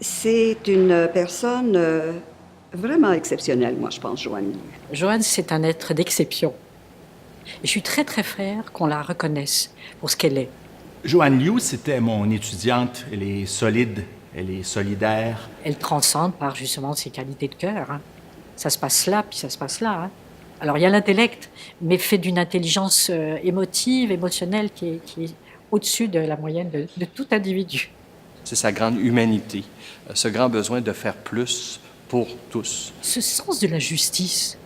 C'est une personne vraiment exceptionnelle, moi, je pense, Joanne Liu. Joanne, c'est un être d'exception. Et je suis très, très fière qu'on la reconnaisse pour ce qu'elle est. Joanne Liu, c'était mon étudiante. Elle est solide, elle est solidaire. Elle transcende par justement ses qualités de cœur. Hein. Ça se passe là, puis ça se passe là. Hein. Alors il y a l'intellect, mais fait d'une intelligence émotive, émotionnelle, qui est au-dessus de la moyenne de tout individu. C'est sa grande humanité, ce grand besoin de faire plus pour tous. Ce sens de la justice,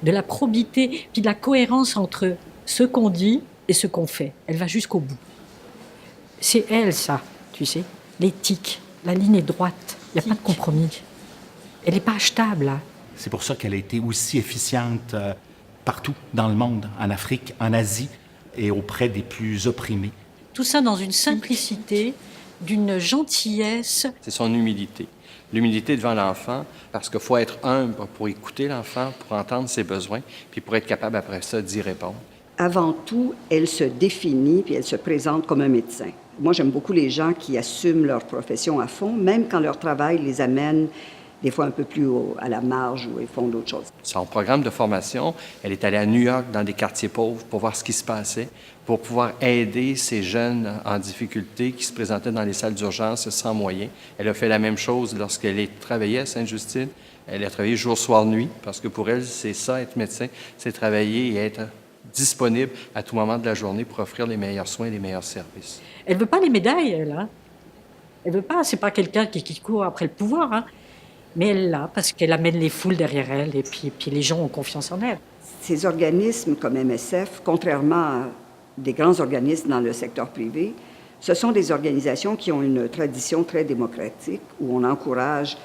de la probité, puis de la cohérence entre ce qu'on dit et ce qu'on fait. Elle va jusqu'au bout. C'est elle, ça, tu sais, l'éthique. La ligne est droite, il n'y a pas de compromis. Elle n'est pas achetable, là. C'est pour ça qu'elle a été aussi efficiente partout dans le monde, en Afrique, en Asie et auprès des plus opprimés. Tout ça dans une simplicité, d'une gentillesse. C'est son humilité. L'humilité devant l'enfant, parce qu'il faut être humble pour écouter l'enfant, pour entendre ses besoins, puis pour être capable après ça d'y répondre. Avant tout, elle se définit puis elle se présente comme un médecin. Moi, j'aime beaucoup les gens qui assument leur profession à fond, même quand leur travail les amène des fois un peu plus à la marge ou ils font d'autres choses. Son programme de formation, elle est allée à New York dans des quartiers pauvres pour voir ce qui se passait, pour pouvoir aider ces jeunes en difficulté qui se présentaient dans les salles d'urgence sans moyens. Elle a fait la même chose lorsqu'elle travaillait à Sainte-Justine. Elle a travaillé jour, soir, nuit, parce que pour elle, c'est ça, être médecin, c'est travailler et être disponible à tout moment de la journée pour offrir les meilleurs soins et les meilleurs services. Elle veut pas les médailles, elle. Hein. Elle veut pas, c'est pas quelqu'un qui court après le pouvoir, hein. Mais elle l'a parce qu'elle amène les foules derrière elle et puis les gens ont confiance en elle. Ces organismes comme MSF, contrairement à des grands organismes dans le secteur privé, ce sont des organisations qui ont une tradition très démocratique où on encourage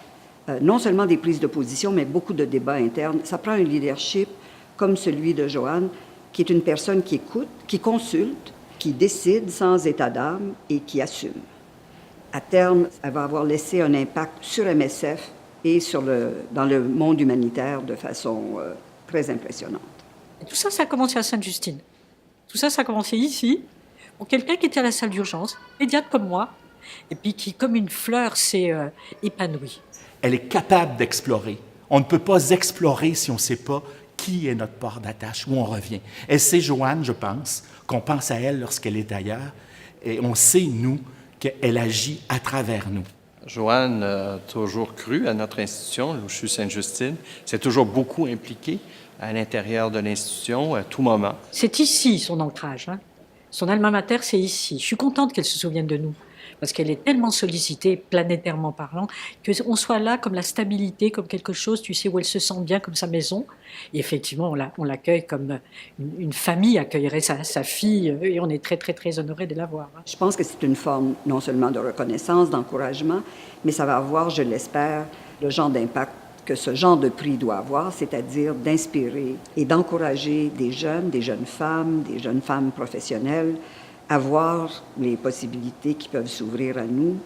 non seulement des prises de position, mais beaucoup de débats internes. Ça prend un leadership comme celui de Joanne, qui est une personne qui écoute, qui consulte, qui décide sans état d'âme et qui assume. À terme, elle va avoir laissé un impact sur MSF et dans le monde humanitaire de façon très impressionnante. Et tout ça, ça a commencé à Sainte-Justine. Tout ça, ça a commencé ici, pour quelqu'un qui était à la salle d'urgence, pédiatre comme moi, et puis qui, comme une fleur, s'est épanoui. Elle est capable d'explorer. On ne peut pas explorer si on ne sait pas qui est notre port d'attache, où on revient. Et c'est Joanne, je pense, qu'on pense à elle lorsqu'elle est ailleurs, et on sait, nous, qu'elle agit à travers nous. Joanne a toujours cru à notre institution, le CHU Sainte-Justine. C'est toujours beaucoup impliqué à l'intérieur de l'institution, à tout moment. C'est ici son ancrage. Hein. Son alma mater, c'est ici. Je suis contente qu'elle se souvienne de nous, parce qu'elle est tellement sollicitée, planétairement parlant, qu'on soit là comme la stabilité, comme quelque chose, tu sais, où elle se sent bien, comme sa maison. Et effectivement, on l'accueille comme une famille accueillerait sa fille, et on est très, très, très honorés de l'avoir. Hein. Je pense que c'est une forme non seulement de reconnaissance, d'encouragement, mais ça va avoir, je l'espère, le genre d'impact que ce genre de prix doit avoir, c'est-à-dire d'inspirer et d'encourager des jeunes femmes professionnelles à voir les possibilités qui peuvent s'ouvrir à nous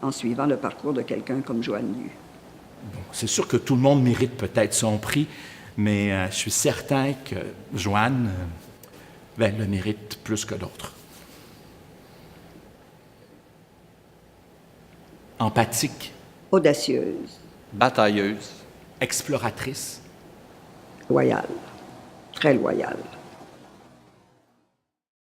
en suivant le parcours de quelqu'un comme Joanne Liu. Bon, c'est sûr que tout le monde mérite peut-être son prix, mais je suis certain que Joanne le mérite plus que d'autres. Empathique. Audacieuse. Batailleuse. Exploratrice. Loyale. Très loyale.